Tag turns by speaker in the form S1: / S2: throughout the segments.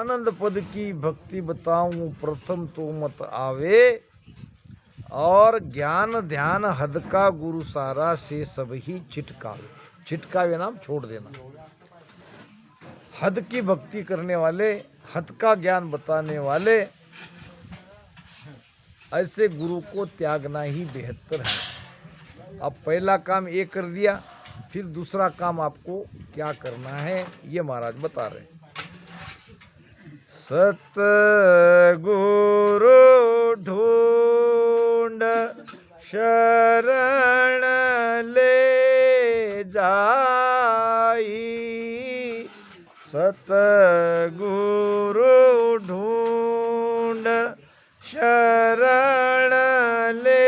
S1: आनंद पद की भक्ति बताऊं प्रथम तो मत आवे, और ज्ञान ध्यान हद का गुरु सारा से सब ही छिटकावे। छिटकावे नाम छोड़ देना। हद की भक्ति करने वाले, हद का ज्ञान बताने वाले, ऐसे गुरु को त्यागना ही बेहतर है। अब पहला काम ये कर दिया, फिर दूसरा काम आपको क्या करना है ये महाराज बता रहे। सतगुरु ढूंढ शरण ले जाई, सतगुरु ढूंढ शरण ले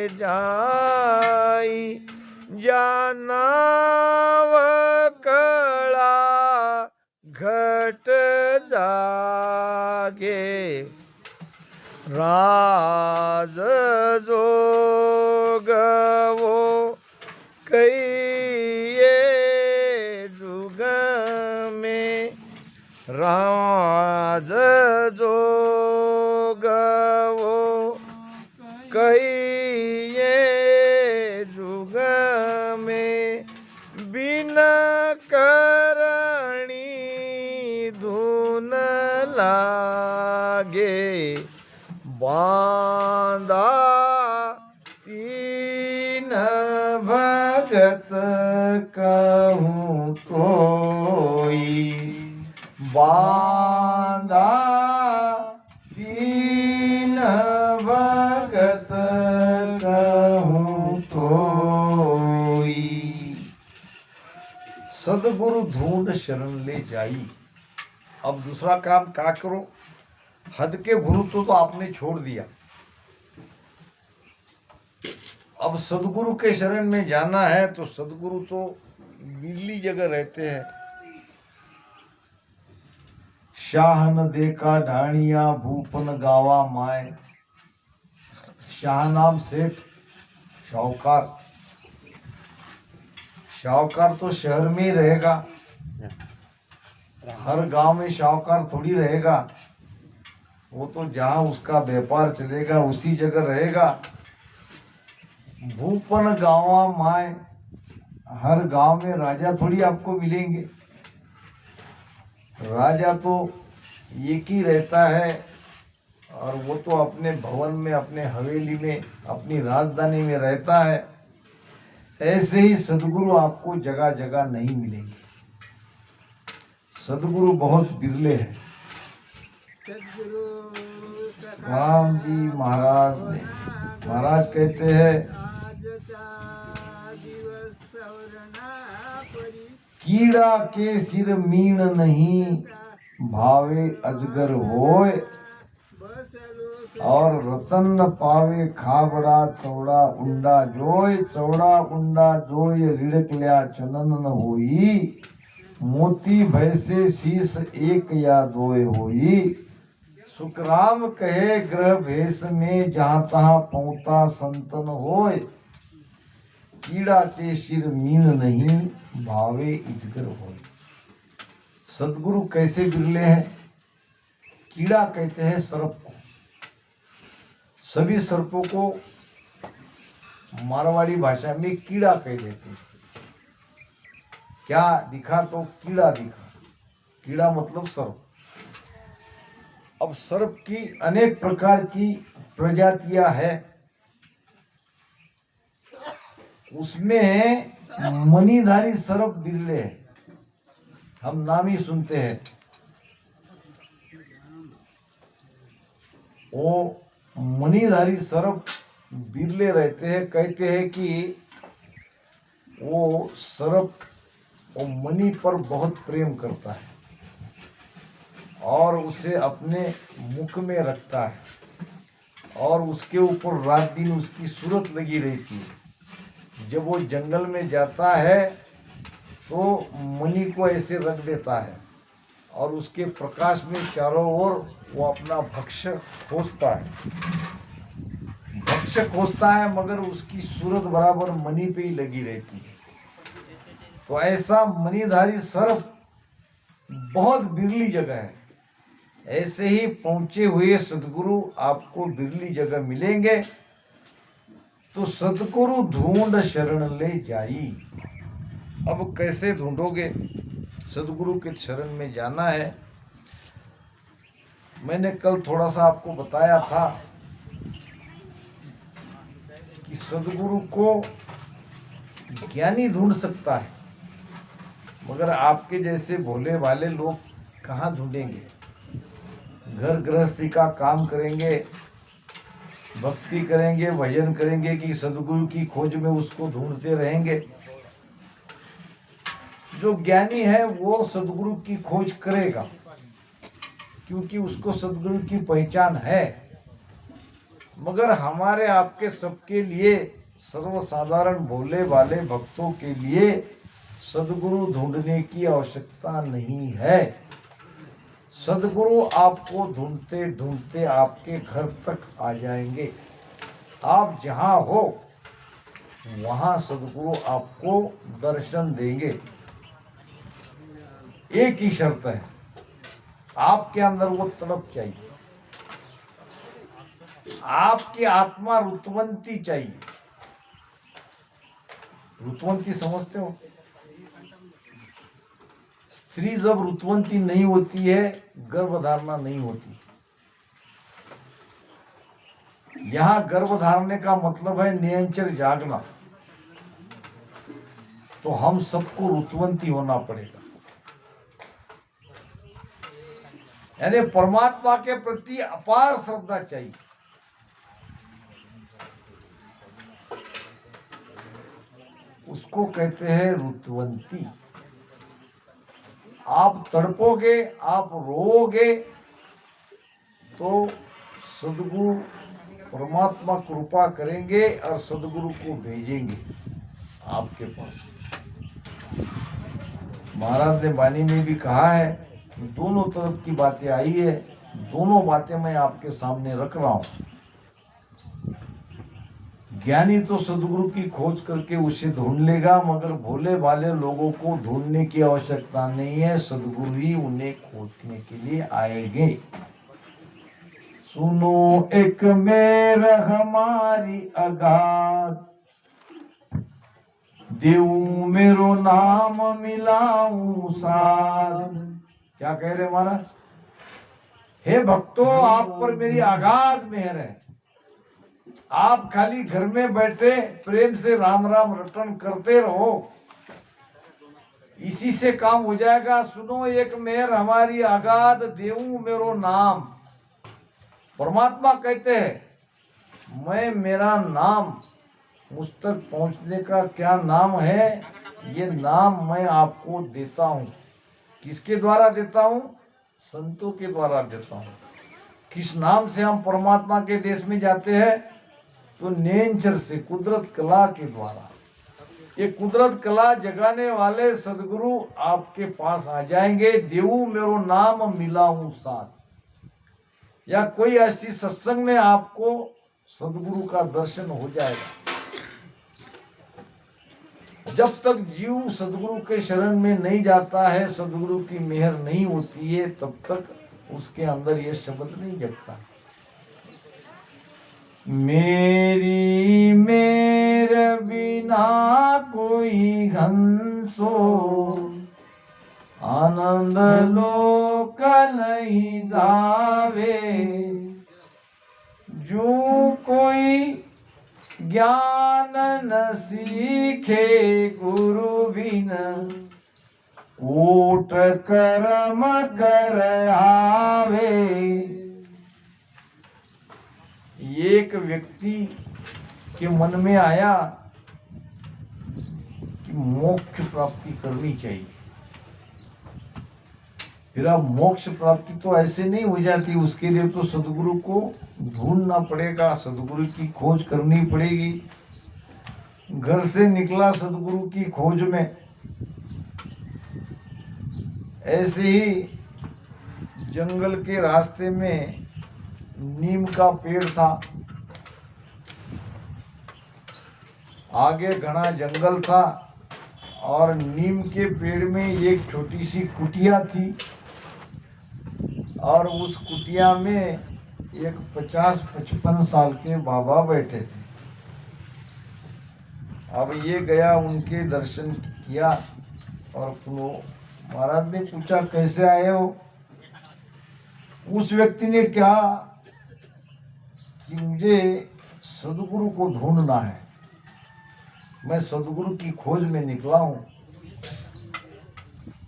S1: जाई, जानव कला घट जागे, राज जोग वो कहिए जुग में, राज जोग वो कहिए जुग में, बिन करणी धुन लागे, बांधा तीन भगत कहूँ कोई, बांधा तीन भगत कहूँ कोई। सदगुरु ढूंढ शरण ले जाई। अब दूसरा काम क्या करो, हद के गुरु तो आपने छोड़ दिया, अब सदगुरु के शरण में जाना है। तो सदगुरु तो बिरली जगह रहते हैं। शाह न देखा ढाणिया भूपन गावा माए, शाह नाम सेठ शाहूकार, शाहूकार तो शहर में ही रहेगा, हर गांव में शाहूकार थोड़ी रहेगा, वो तो जहाँ उसका व्यापार चलेगा उसी जगह रहेगा। भूपन गावा माए, हर गांव में राजा थोड़ी आपको मिलेंगे, राजा तो एक ही रहता है, और वो तो अपने भवन में, अपने हवेली में, अपनी राजधानी में रहता है। ऐसे ही सदगुरु आपको जगह जगह नहीं मिलेंगे। सदगुरु बहुत बिरले हैं। राम जी महाराज ने, महाराज कहते हैं, कीड़ा के सिर मीण नहीं भावे अजगर होए, और रतन न पावे खाबड़ा चौड़ा उंडा जोय, चौड़ा उंडा जोय रिड़क लिया चनन न होई, मोती भैसे शीस एक या दोय होई। सुखराम कहे ग्रह भेष में जहाँ तहाँ पहुँता संतन होय, कीड़ा के सिर मीन नहीं भावे इजगर होय। सदगुरु कैसे बिरले हैं। कीड़ा कहते हैं सर्प को, सभी सर्पों को मारवाड़ी भाषा में कीड़ा कह देते हैं। क्या दिखा तो कीड़ा दिखा, कीड़ा मतलब सर्प। अब सर्प की अनेक प्रकार की प्रजातियां हैं, उसमें मणिधारी सर्प बिरले हैं, हम नाम ही सुनते हैं। वो मणिधारी सर्प बिरले रहते हैं। कहते हैं कि वो सर्प वो मणि पर बहुत प्रेम करता है और उसे अपने मुख में रखता है, और उसके ऊपर रात दिन उसकी सूरत लगी रहती है। जब वो जंगल में जाता है तो मणि को ऐसे रख देता है, और उसके प्रकाश में चारों ओर वो अपना भक्ष्य खोजता है, भक्ष्य खोजता है, मगर उसकी सूरत बराबर मणि पे ही लगी रहती है। तो ऐसा मणिधारी सर्प बहुत बिरली जगह है। ऐसे ही पहुंचे हुए सदगुरु आपको बिरली जगह मिलेंगे। तो सदगुरु ढूंढ शरण ले जाई। अब कैसे ढूंढोगे? सदगुरु के शरण में जाना है। मैंने कल थोड़ा सा आपको बताया था कि सदगुरु को ज्ञानी ढूंढ सकता है, मगर आपके जैसे भोले भाले लोग कहाँ ढूंढेंगे? घर गृहस्थी का काम करेंगे, भक्ति करेंगे, भजन करेंगे कि सदगुरु की खोज में उसको ढूंढते रहेंगे। जो ज्ञानी है वो सदगुरु की खोज करेगा, क्योंकि उसको सदगुरु की पहचान है। मगर हमारे आपके सबके लिए, सर्वसाधारण भोले भाले भक्तों के लिए सदगुरु ढूंढने की आवश्यकता नहीं है। सदगुरु आपको ढूंढते ढूंढते आपके घर तक आ जाएंगे। आप जहां हो वहां सदगुरु आपको दर्शन देंगे। एक ही शर्त है, आपके अंदर वो तड़प चाहिए, आपकी आत्मा रुतवंती चाहिए। रुतवंती समझते हो? स्त्री जब रुतवंती नहीं होती है, गर्भधारणा नहीं होती। यहां गर्भधारणे का मतलब है नियंचर जागना। तो हम सबको रुतवंती होना पड़ेगा, यानी परमात्मा के प्रति अपार श्रद्धा चाहिए। उसको कहते हैं रुतवंती। आप तड़पोगे, आप रोओगे, तो सदगुरु परमात्मा कृपा करेंगे और सदगुरु को भेजेंगे आपके पास। महाराज ने वाणी में भी कहा है, दोनों तरफ की बातें आई है, दोनों बातें मैं आपके सामने रख रहा हूं। ज्ञानी तो सदगुरु की खोज करके उसे ढूंढ लेगा, मगर भोले भाले लोगों को ढूंढने की आवश्यकता नहीं है, सदगुरु ही उन्हें खोजने के लिए आएंगे। सुनो एक मेर हमारी अगाध, देऊ मेरो नाम मिलाऊं साथ। क्या कह रहे महाराज? हे भक्तों, आप पर मेरी अगाध मेहर है। आप खाली घर में बैठे प्रेम से राम राम रटन करते रहो, इसी से काम हो जाएगा। सुनो एक मेहर हमारी अगाध, देऊ मेरो नाम। परमात्मा कहते हैं मैं, मेरा नाम, मुझ तक पहुंचने का क्या नाम है, ये नाम मैं आपको देता हूं। किसके द्वारा देता हूं? संतों के द्वारा देता हूं। किस नाम से हम परमात्मा के देश में जाते हैं? तो नेचर से, कुदरत कला के द्वारा। ये कुदरत कला जगाने वाले सदगुरु आपके पास आ जाएंगे। देऊ मेरो नाम मिलाऊं साथ, या कोई ऐसी सत्संग में आपको सदगुरु का दर्शन हो जाएगा। जब तक जीव सदगुरु के शरण में नहीं जाता है, सदगुरु की मेहर नहीं होती है, तब तक उसके अंदर यह शब्द नहीं जगता। मेरी मेरे बिना कोई हंसो, आनंद लोक नहीं जावे। जो कोई ज्ञान न सीखे गुरु बिन, कोट कर्म कर आवे। एक व्यक्ति के मन में आया कि मोक्ष प्राप्ति करनी चाहिए। फिर अब मोक्ष प्राप्ति तो ऐसे नहीं हो जाती, उसके लिए तो सदगुरु को ढूंढना पड़ेगा, सदगुरु की खोज करनी पड़ेगी। घर से निकला सदगुरु की खोज में। ऐसे ही जंगल के रास्ते में नीम का पेड़ था, आगे घना जंगल था और नीम के पेड़ में एक छोटी सी कुटिया थी और उस कुटिया में एक 50-55 साल के बाबा बैठे थे। अब ये गया, उनके दर्शन किया और महाराज ने पूछा कैसे आए हो। उस व्यक्ति ने कहा कि मुझे सदगुरु को ढूंढना है, मैं सदगुरु की खोज में निकला हूं,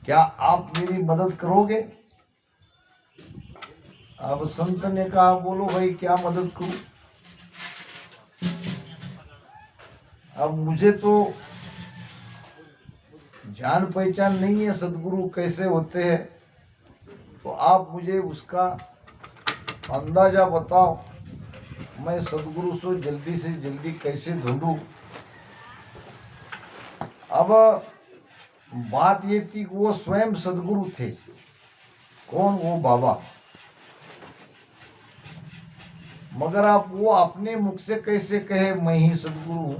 S1: क्या आप मेरी मदद करोगे। अब संत ने कहा बोलो भाई क्या मदद करूं। अब मुझे तो जान पहचान नहीं है सदगुरु कैसे होते हैं, तो आप मुझे उसका अंदाजा बताओ, मैं सदगुरु से जल्दी कैसे ढूंढूं। अब बात ये थी कि वो स्वयं सदगुरु थे। कौन? वो बाबा। मगर आप वो अपने मुख से कैसे कहे मैं ही सदगुरु हूं।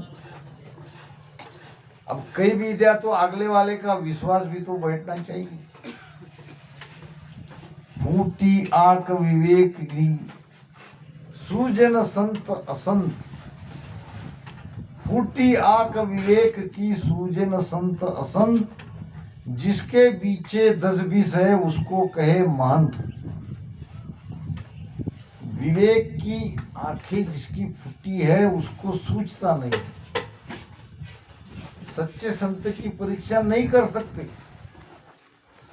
S1: अब कई भी दिया तो अगले वाले का विश्वास भी तो बैठना चाहिए। फूटी आंख विवेक की सूजन संत असंत, फूटी आंख विवेक की सूजन संत असंत, जिसके पीछे 10-20 है उसको कहे महंत। विवेक की आंखें जिसकी फूटी है उसको सूझता नहीं। सच्चे संत की परीक्षा नहीं कर सकते।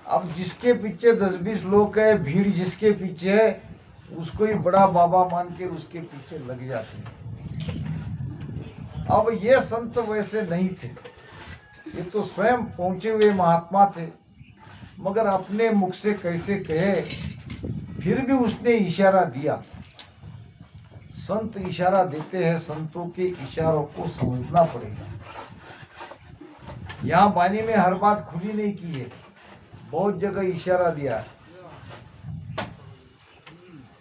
S1: अब जिसके पीछे 10-20 लोग है, भीड़ जिसके पीछे है, उसको ही बड़ा बाबा मान के उसके पीछे लग जाते हैं। अब ये संत वैसे नहीं थे, ये तो स्वयं पहुंचे हुए महात्मा थे। मगर अपने मुख से कैसे कहे, फिर भी उसने इशारा दिया। संत इशारा देते हैं, संतों के इशारों को समझना पड़ेगा। यहाँ वाणी में हर बात खुली नहीं की है, बहुत जगह इशारा दिया है।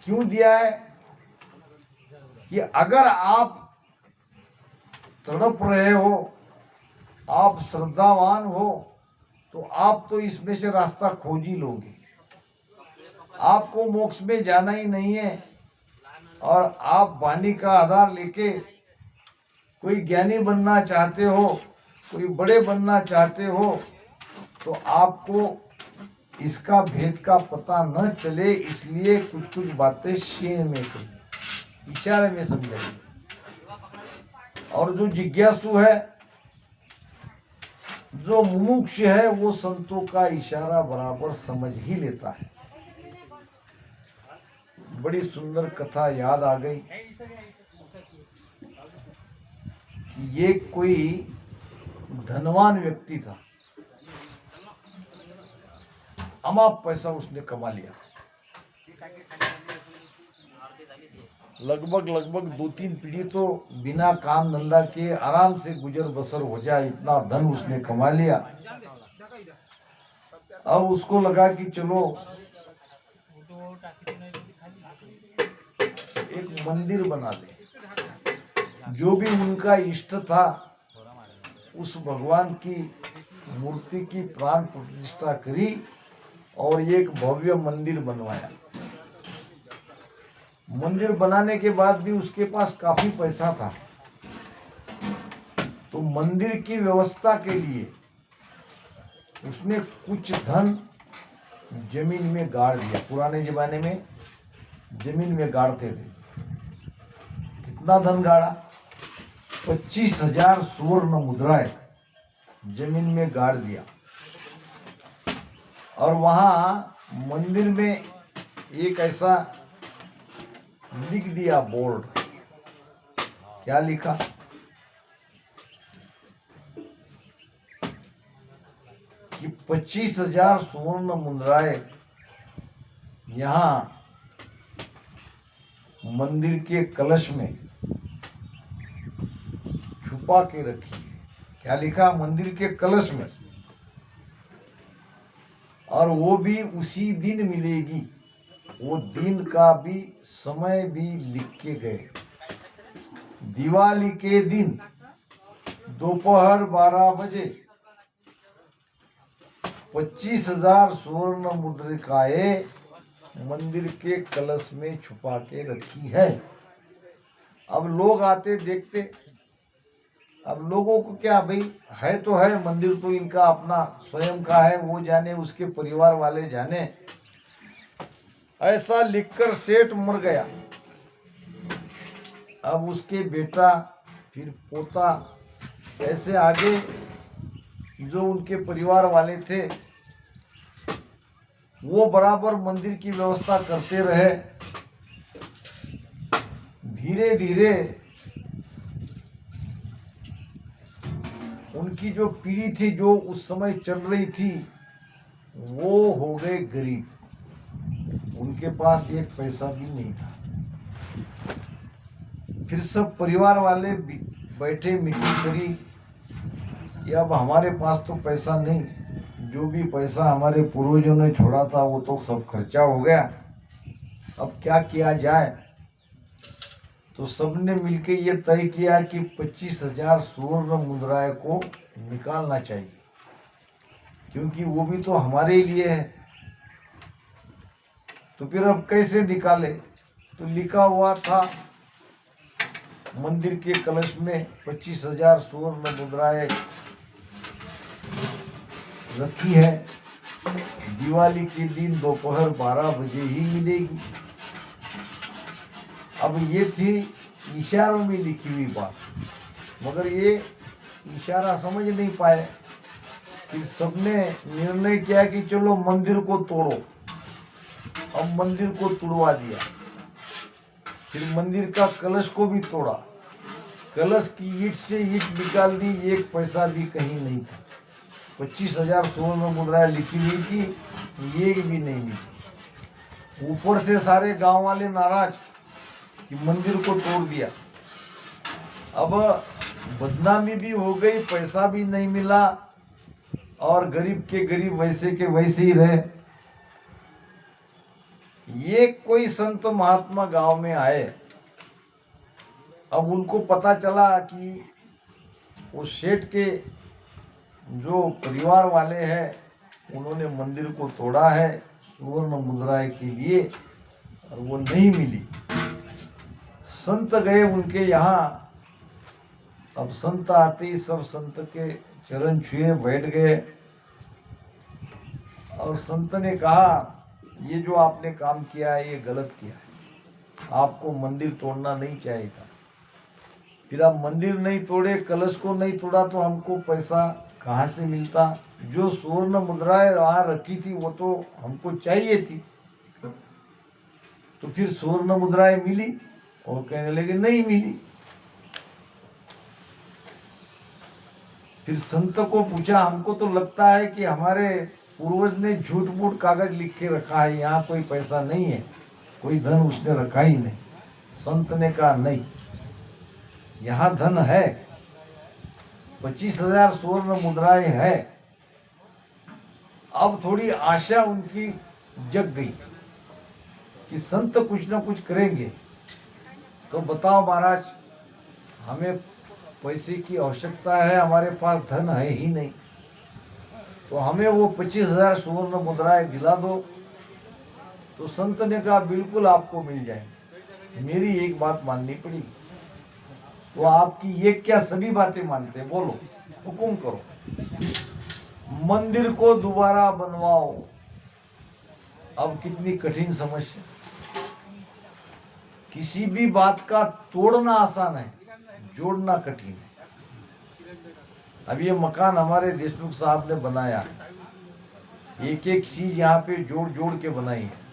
S1: क्यों दिया है? कि अगर आप तड़प रहे हो, आप श्रद्धावान हो, तो आप तो इसमें से रास्ता खोज ही लोगे। आपको मोक्ष में जाना ही नहीं है और आप वाणी का आधार लेके कोई ज्ञानी बनना चाहते हो, कोई बड़े बनना चाहते हो, तो आपको इसका भेद का पता न चले, इसलिए कुछ बातें शीन में कही, इशारे में समझाइए। और जो जिज्ञासु है, जो मुमुक्ष है, वो संतों का इशारा बराबर समझ ही लेता है। बड़ी सुंदर कथा याद आ गई। ये कोई धनवान व्यक्ति था, अमाप पैसा उसने कमा लिया। लगभग 2-3 पीढ़ी तो बिना काम धंधा के आराम से गुजर बसर हो जाए, इतना धन उसने कमा लिया। अब उसको लगा कि चलो एक मंदिर बना दे। जो भी उनका इष्ट था, उस भगवान की मूर्ति की प्राण प्रतिष्ठा करी और एक भव्य मंदिर बनवाया। मंदिर बनाने के बाद भी उसके पास काफी पैसा था, तो मंदिर की व्यवस्था के लिए उसने कुछ धन जमीन में गाड़ दिया। पुराने जमाने में जमीन में गाड़ते थे। कितना धन गाड़ा? 25,000 स्वर्ण मुद्राएं जमीन में गाड़ दिया। और वहां मंदिर में एक ऐसा लिख दिया बोर्ड। क्या लिखा? कि 25,000 स्वर्ण मुद्राएं यहाँ मंदिर के कलश में छुपा के रखी है। क्या लिखा? मंदिर के कलश में। और वो भी उसी दिन मिलेगी। वो दिन का भी समय भी लिख के गए। दिवाली के दिन दोपहर 12 बजे 25,000 स्वर्ण मुद्रिकाएं मंदिर के कलश में छुपा के रखी है। अब लोग आते देखते, अब लोगों को क्या भाई, है तो है, मंदिर तो इनका अपना स्वयं का है, वो जाने, उसके परिवार वाले जाने। ऐसा लिखकर सेठ मर गया। अब उसके बेटा, फिर पोता, ऐसे आगे जो उनके परिवार वाले थे वो बराबर मंदिर की व्यवस्था करते रहे। धीरे धीरे उनकी जो पीढ़ी थी, जो उस समय चल रही थी, वो हो गए गरीब। उनके पास एक पैसा भी नहीं था। फिर सब परिवार वाले बैठे, मीटिंग करी कि अब हमारे पास तो पैसा नहीं, जो भी पैसा हमारे पूर्वजों ने छोड़ा था वो तो सब खर्चा हो गया, अब क्या किया जाए। तो सबने मिलकर ये तय किया कि 25,000 स्वर्ण मुद्राएं को निकालना चाहिए, क्योंकि वो भी तो हमारे लिए है। तो फिर अब कैसे निकाले? तो लिखा हुआ था मंदिर के कलश में 25,000 स्वर्ण मुद्राएं रखी है, दिवाली के दिन दोपहर 12 बजे ही मिलेगी। अब ये थी इशारों में लिखी हुई बात, मगर ये इशारा समझ नहीं पाए। फिर सबने निर्णय किया कि चलो मंदिर को तोड़ो। अब मंदिर को तोड़वा दिया। फिर मंदिर का कलश को भी तोड़ा। कलश की ईंट से ईंट निकाल दी, एक पैसा भी कहीं नहीं था। 25,000 स्वर्ण मुद्राएं लिखी हुई थी, एक भी नहीं मिली। ऊपर से सारे गांव वाले नाराज कि मंदिर को तोड़ दिया। अब बदनामी भी हो गई, पैसा भी नहीं मिला, और गरीब के गरीब वैसे के वैसे ही रहे। ये कोई संत महात्मा गांव में आए। अब उनको पता चला कि वो सेठ के जो परिवार वाले हैं उन्होंने मंदिर को तोड़ा है स्वर्ण मुद्राएं के लिए, और वो नहीं मिली। संत गए उनके यहाँ। अब संत आते ही सब संत के चरण छुए, बैठ गए, और संत ने कहा ये जो आपने काम किया है ये गलत किया है, आपको मंदिर तोड़ना नहीं चाहिए था। फिर आप मंदिर नहीं तोड़े, कलश को नहीं तोड़ा, तो हमको पैसा कहाँ से मिलता? जो स्वर्ण मुद्राएं वहाँ रखी थी वो तो हमको चाहिए थी। तो फिर स्वर्ण मुद्राएं मिली, और कहने लगे नहीं मिली। फिर संत को पूछा, हमको तो लगता है कि हमारे पूर्वज ने झूठ मूठ कागज लिख के रखा है, यहाँ कोई पैसा नहीं है, कोई धन उसने रखा ही नहीं। संत ने कहा नहीं, यहाँ धन है, 25,000 स्वर्ण मुद्राएं है। अब थोड़ी आशा उनकी जग गई कि संत कुछ ना कुछ करेंगे। तो बताओ महाराज, हमें पैसे की आवश्यकता है, हमारे पास धन है ही नहीं, तो हमें वो 25,000 स्वर्ण मुद्राएं दिला दो। तो संत ने कहा बिल्कुल आपको मिल जाएंगे, मेरी एक बात माननी पड़ेगी। तो आपकी ये क्या सभी बातें मानते हैं? बोलो, हुकुम करो। मंदिर को दोबारा बनवाओ। अब कितनी कठिन समस्या। किसी भी बात का तोड़ना आसान है, जोड़ना कठिन है। अब ये मकान हमारे देशमुख साहब ने बनाया, एक एक चीज यहाँ पे जोड़ जोड़ के बनाई है।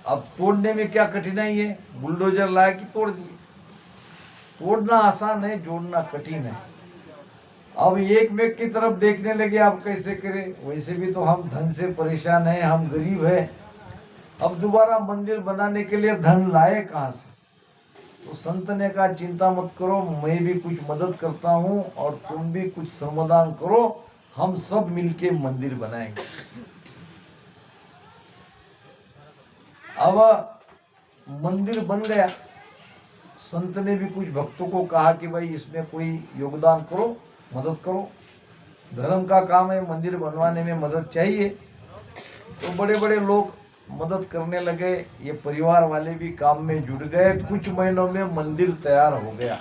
S1: अब तोड़ने में क्या कठिनाई है? बुलडोजर लाया कि तोड़ दिए। तोड़ना आसान है, जोड़ना कठिन है। अब एक मेक की तरफ देखने लगे, आप कैसे करें? वैसे भी तो हम धन से परेशान हैं, हम गरीब हैं। अब दोबारा मंदिर बनाने के लिए धन लाए कहाँ से? तो संत ने कहा चिंता मत करो, मैं भी कुछ मदद करता हूँ और तुम भी कुछ समाधान करो, हम सब मिलके मंदिर बनाएंगे। अब मंदिर बन गया। संत ने भी कुछ भक्तों को कहा कि भाई इसमें कोई योगदान करो, मदद करो, धर्म का काम है, मंदिर बनवाने में मदद चाहिए। तो बड़े बड़े लोग मदद करने लगे, ये परिवार वाले भी काम में जुड़ गए। कुछ महीनों में मंदिर तैयार हो गया।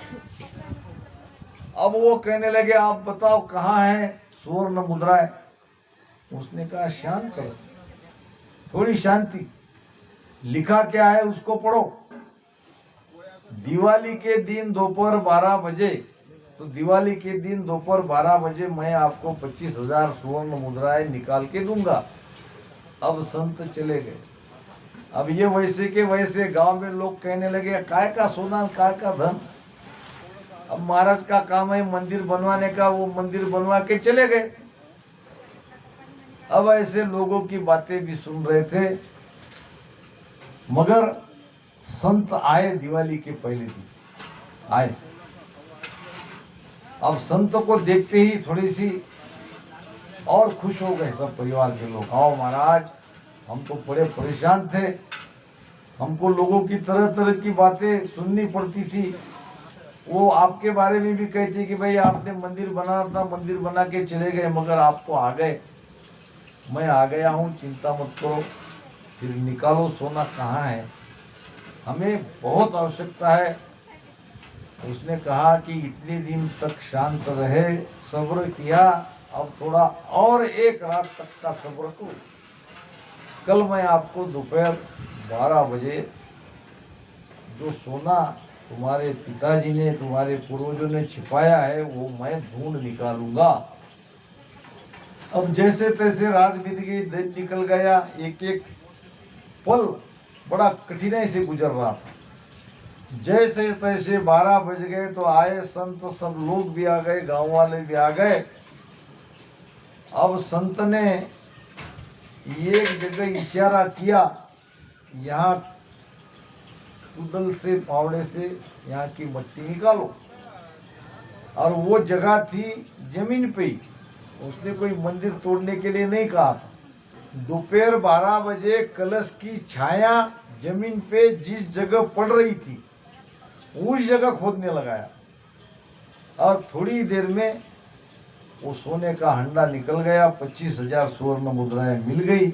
S1: अब वो कहने लगे आप बताओ कहाँ है स्वर्ण मुद्राएं। उसने कहा शांत रहो, थोड़ी शांति, लिखा क्या है उसको पढ़ो। दिवाली के दिन दोपहर 12 बजे, तो दिवाली के दिन दोपहर 12 बजे मैं आपको 25,000 स्वर्ण मुद्राएं निकाल के दूंगा। अब संत चले गए। अब ये वैसे के वैसे गांव में लोग कहने लगे काय का सोना काय का धन। अब महाराज का काम है मंदिर बनवाने का, वो मंदिर बनवा के चले गए। अब ऐसे लोगों की बातें भी सुन रहे थे, मगर संत आए दिवाली के पहले दिन आए। अब संत को देखते ही थोड़ी सी और खुश हो गए सब परिवार के लोग। आओ महाराज, हम तो बड़े परेशान थे, हमको लोगों की तरह तरह की बातें सुननी पड़ती थी। वो आपके बारे में भी कहते कि भाई आपने मंदिर बनाना था, मंदिर बना के चले गए, मगर आप तो आ गए। मैं आ गया हूँ, चिंता मत करो, फिर निकालो सोना कहाँ है, हमें बहुत आवश्यकता है। उसने कहा कि इतने दिन तक शांत रहे, सब्र किया, अब थोड़ा और एक रात तक का सब्र करो। कल मैं आपको दोपहर 12 बजे जो सोना तुम्हारे पिताजी ने, तुम्हारे पूर्वजों ने छिपाया है, वो मैं ढूंढ निकालूंगा। अब जैसे तैसे रात बीत गई, दिन निकल गया, एक एक पल बड़ा कठिनाई से गुजर रहा था। जैसे तैसे 12 बज गए तो आए संत, सब लोग भी आ गए, गांव वाले भी आ गए। अब संत ने एक जगह इशारा किया, यहाँ कुदल से फावड़े से यहाँ की मट्टी निकालो। और वो जगह थी जमीन पे ही, उसने कोई मंदिर तोड़ने के लिए नहीं कहा था। दोपहर 12 बजे कलश की छाया जमीन पे जिस जगह पड़ रही थी उस जगह खोदने लगाया, और थोड़ी देर में वो सोने का हंडा निकल गया, 25,000 स्वर्ण मुद्राएं मिल गई।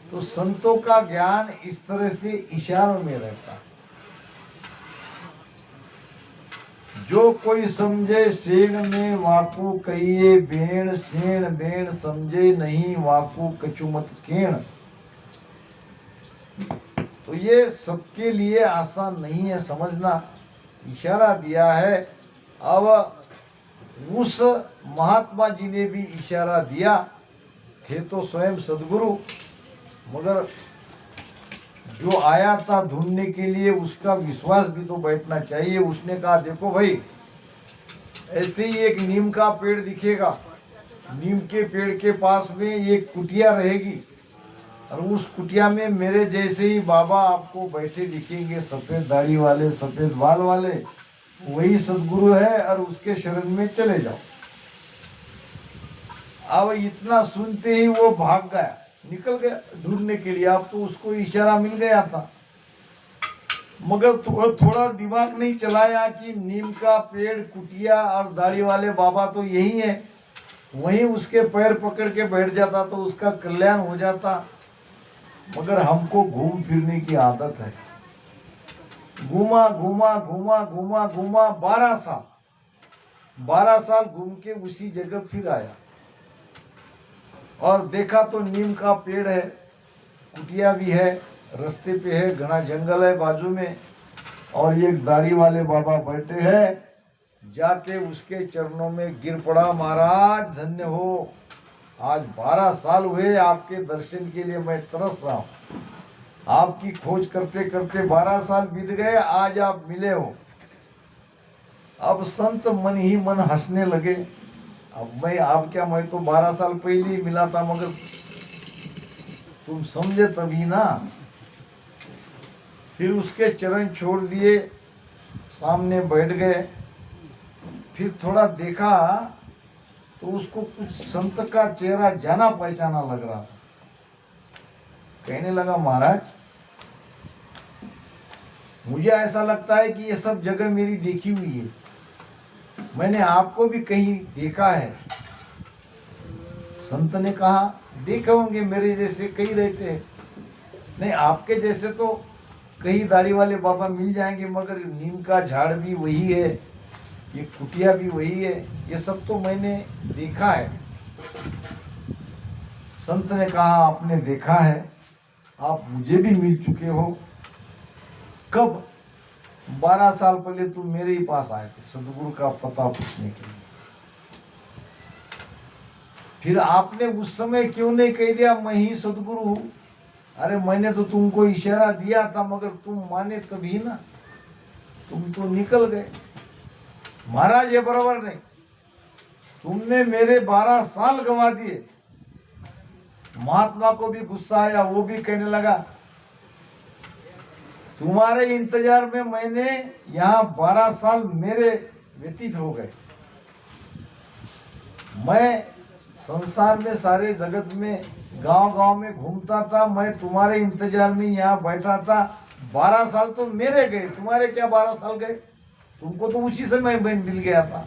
S1: तो संतों का ज्ञान इस तरह से इशारों में रहता है। जो कोई समझे सेण में वाकू कहिए बेण, सेण बेण समझे नहीं वाकू कचुमत केण। तो ये सबके लिए आसान नहीं है समझना, इशारा दिया है। अब उस महात्मा जी ने भी इशारा दिया, थे तो स्वयं सदगुरु, मगर जो आया था ढूंढने के लिए उसका विश्वास भी तो बैठना चाहिए। उसने कहा देखो भाई, ऐसे ही एक नीम का पेड़ दिखेगा, नीम के पेड़ के पास में एक कुटिया रहेगी, और उस कुटिया में मेरे जैसे ही बाबा आपको बैठे दिखेंगे, सफ़ेद दाढ़ी वाले, सफ़ेद बाल वाले, वही सदगुरु है, और उसके शरण में चले जाओ। अब इतना सुनते ही वो भाग गया, निकल गया ढूंढने के लिए। अब तो उसको इशारा मिल गया था, मगर थोड़ा दिमाग नहीं चलाया कि नीम का पेड़, कुटिया और दाढ़ी वाले बाबा तो यही है, वहीं उसके पैर पकड़ के बैठ जाता तो उसका कल्याण हो जाता। मगर हमको घूम फिरने की आदत है, घूमा घूमा घूमा घूमा घूमा 12 साल घूम के उसी जगह फिर आया, और देखा तो नीम का पेड़ है, कुटिया भी है, रास्ते पे है, घना जंगल है बाजू में, और एक दाढ़ी वाले बाबा बैठे हैं। जाके उसके चरणों में गिर पड़ा, महाराज धन्य हो, आज 12 साल हुए आपके दर्शन के लिए मैं तरस रहा हूँ। आपकी खोज करते करते 12 साल बीत गए, आज आप मिले हो। अब संत मन ही मन हंसने लगे। अब मैं तो 12 साल पहले ही मिला था, मगर तुम समझे तभी ना। फिर उसके चरण छोड़ दिए, सामने बैठ गए। फिर थोड़ा देखा तो उसको कुछ संत का चेहरा जाना पहचाना लग रहा था। कहने लगा महाराज, मुझे ऐसा लगता है कि ये सब जगह मेरी देखी हुई है, मैंने आपको भी कहीं देखा है। संत ने कहा देखे होंगे मेरे जैसे कई रहते हैं, नहीं आपके जैसे तो कई दाढ़ी वाले बाबा मिल जाएंगे, मगर नीम का झाड़ भी वही है, ये कुटिया भी वही है, ये सब तो मैंने देखा है। संत ने कहा आपने देखा है, आप मुझे भी मिल चुके हो। कब? 12 साल पहले तुम मेरे ही पास आए थे सदगुरु का पता पूछने के लिए। फिर आपने उस समय क्यों नहीं कह दिया मैं ही सदगुरु हूं? अरे मैंने तो तुमको इशारा दिया था, मगर तुम माने तभी ना, तुम तो निकल गए। महाराज ये बराबर नहीं, तुमने मेरे 12 साल गवा दिए। महात्मा को भी गुस्सा आया, वो भी कहने लगा तुम्हारे इंतजार में मैंने यहाँ 12 साल मेरे व्यतीत हो गए। मैं संसार में सारे जगत में गांव गांव में घूमता था, मैं तुम्हारे इंतजार में यहाँ बैठा था। 12 साल तो मेरे गए, तुम्हारे क्या 12 साल गए? तुमको तो उसी समय मैं मिल गया था,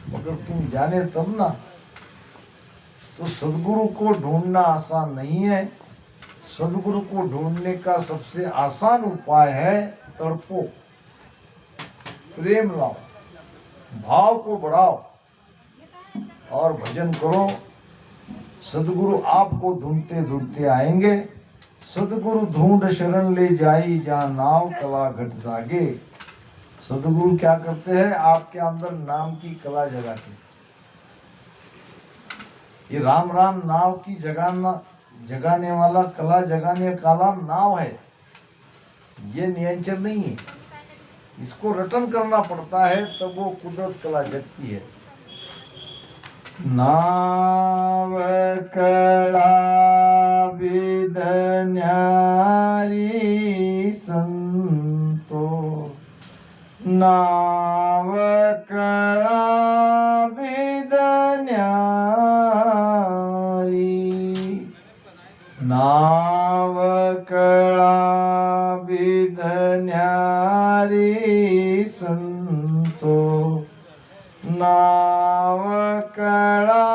S1: मगर तुम जाने तब ना। तो सदगुरु को ढूंढना आसान नहीं है। सदगुरु को ढूंढने का सबसे आसान उपाय है तड़पो, प्रेम लाओ, भाव को बढ़ाओ और भजन करो। सदगुरु आपको ढूंढते ढूंढते आएंगे। सदगुरु ढूंढ शरण ले जाई, जहाँ नाव कला घट जागे। सदगुरु क्या करते हैं? आपके अंदर नाम की कला जगाते। ये राम राम नाव की जगाने वाला, कला जगाने वाला नाव है, ये नियंचर नहीं है। इसको रटन करना पड़ता है, तब वो कुदरत कला जगती है। नाव कला विद न्यारी संतो, नाव कला विद न्यारी, नाव कला विद न्यारी संतो, नाव कला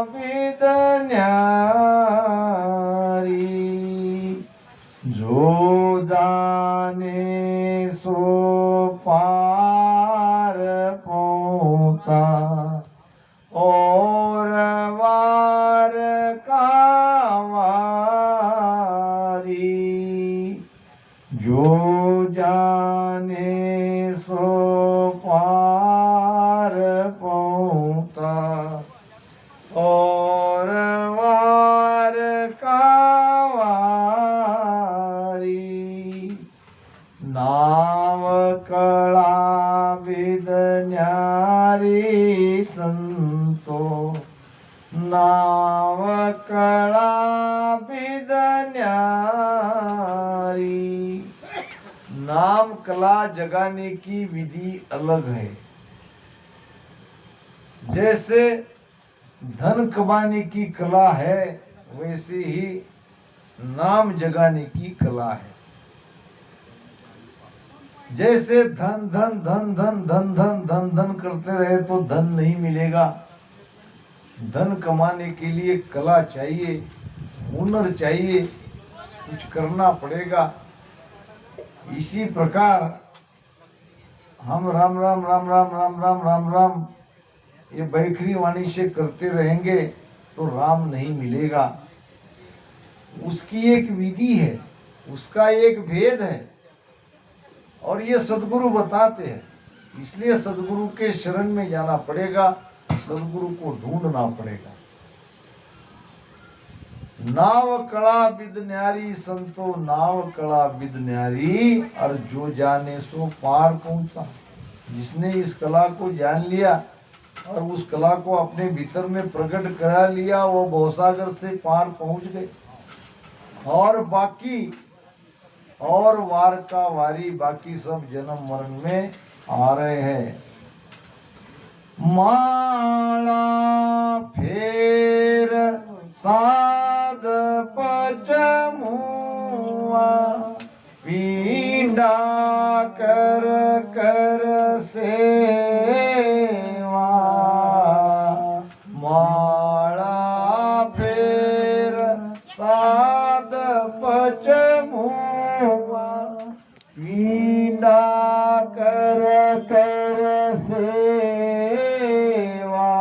S1: विद न्यारी। जो जाने सो पार पहुँचा, और वार का वारी। जो जाने सो पार पहुँचा, और वार का वारी। नाव कला विद न्यारी संतो, नाव कला विद न्यारी। नाम कला जगाने की विधि अलग है। जैसे धन कमाने की कला है, वैसे ही नाम जगाने की कला है। जैसे धन धन धन धन धन धन धन धन करते रहे तो धन नहीं मिलेगा। धन कमाने के लिए कला चाहिए, हुनर चाहिए, कुछ करना पड़ेगा। इसी प्रकार हम राम राम राम राम राम राम राम राम ये बैखरी वाणी से करते रहेंगे तो राम नहीं मिलेगा। उसकी एक विधि है, उसका एक भेद है, और ये सदगुरु बताते हैं। इसलिए सदगुरु के शरण में जाना पड़ेगा, सदगुरु को ढूंढना पड़ेगा। नाव कला विद न्यारी संतो, नाव कला विद न्यारी, और जो जाने सो पार पहुंचा। जिसने इस कला को जान लिया और उस कला को अपने भीतर में प्रकट करा लिया, वो भवसागर से पार पहुंच गए। और बाकी और वार का वारी, बाकी सब जन्म मरण में आ रहे हैं। माला फेर साध पचमुआ, पींडा कर कर सेवा। माला फेर पचमुआ पीडा कर कर सेवा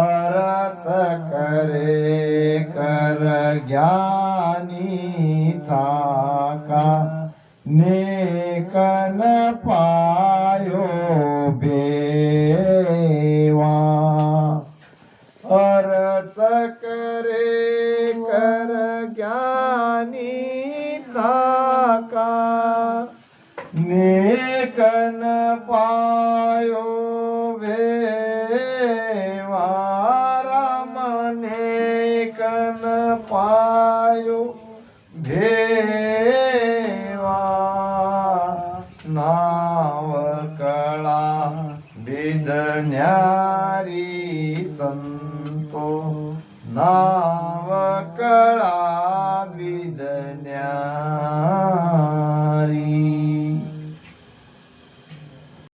S1: अर्थ करे कर ज्ञानी थाका नेकन पायो बेवा अर्थ करे कर ज्ञानी थाका नेकन पायो भेवा राम नेकन पायो भेवा नाव कळा विदन्यारी संतो नाव कळा विदन्या